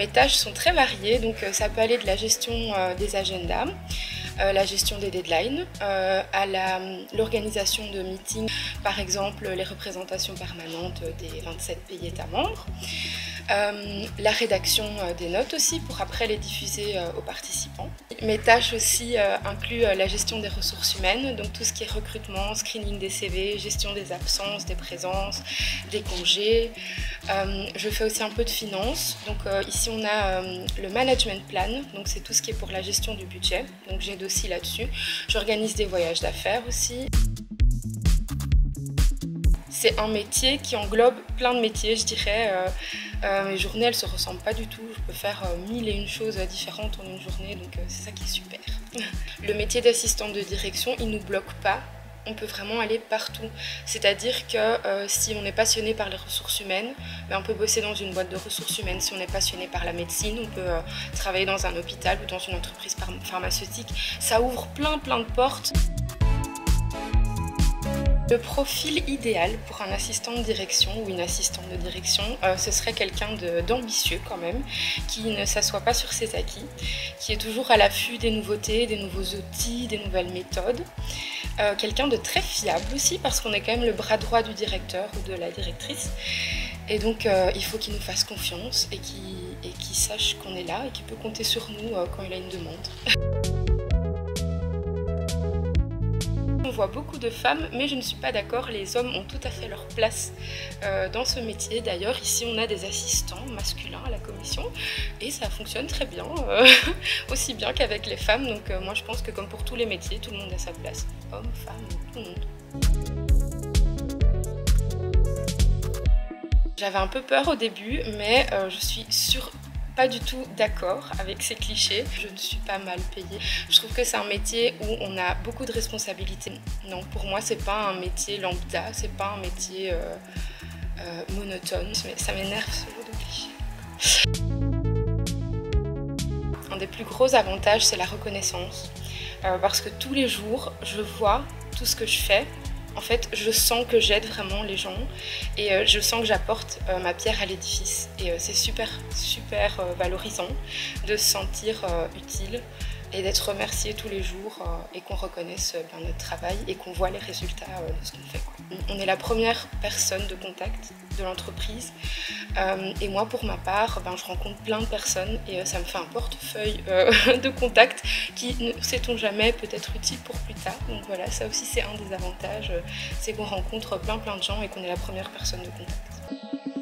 Mes tâches sont très variées, donc ça peut aller de la gestion des agendas, la gestion des deadlines, à l'organisation de meetings, par exemple les représentations permanentes des 27 pays États membres, la rédaction des notes aussi pour après les diffuser aux participants. Mes tâches aussi incluent la gestion des ressources humaines, donc tout ce qui est recrutement, screening des CV, gestion des absences, des présences, des congés. Je fais aussi un peu de finance, donc ici on a le management plan, donc c'est tout ce qui est pour la gestion du budget, donc j'aide aussi là-dessus. J'organise des voyages d'affaires aussi. C'est un métier qui englobe plein de métiers, je dirais. Mes journées, elles ne se ressemblent pas du tout. Je peux faire 1001 choses différentes en une journée, donc c'est ça qui est super. Le métier d'assistante de direction, il ne nous bloque pas. On peut vraiment aller partout. C'est-à-dire que si on est passionné par les ressources humaines, on peut bosser dans une boîte de ressources humaines. Si on est passionné par la médecine, on peut travailler dans un hôpital ou dans une entreprise pharmaceutique. Ça ouvre plein de portes. Le profil idéal pour un assistant de direction ou une assistante de direction, ce serait quelqu'un d'ambitieux quand même, qui ne s'assoit pas sur ses acquis, qui est toujours à l'affût des nouveautés, des nouveaux outils, des nouvelles méthodes. Quelqu'un de très fiable aussi, parce qu'on est quand même le bras droit du directeur ou de la directrice. Et donc il faut qu'il nous fasse confiance et qu'il sache qu'on est là et qu'il peut compter sur nous quand il a une demande. On voit beaucoup de femmes, mais je ne suis pas d'accord, les hommes ont tout à fait leur place dans ce métier. D'ailleurs, ici on a des assistants masculins à la commission et ça fonctionne très bien, aussi bien qu'avec les femmes. Donc moi je pense que comme pour tous les métiers, tout le monde a sa place. Hommes, femmes, tout le monde. J'avais un peu peur au début, mais je suis pas du tout d'accord avec ces clichés. Je ne suis pas mal payée. Je trouve que c'est un métier où on a beaucoup de responsabilités. Non, pour moi, c'est pas un métier lambda, c'est pas un métier monotone. Ça m'énerve ce genre de clichés. Un des plus gros avantages, c'est la reconnaissance. Parce que tous les jours, je vois tout ce que je fais. En fait, je sens que j'aide vraiment les gens et je sens que j'apporte ma pierre à l'édifice. Et c'est super valorisant de se sentir utile et d'être remercié tous les jours et qu'on reconnaisse notre travail et qu'on voit les résultats de ce qu'on fait. On est la première personne de contact de l'entreprise et moi pour ma part je rencontre plein de personnes et ça me fait un portefeuille de contact qui, ne sait-on jamais, peut être utile pour plus tard. Donc voilà, ça aussi c'est un des avantages, c'est qu'on rencontre plein de gens et qu'on est la première personne de contact.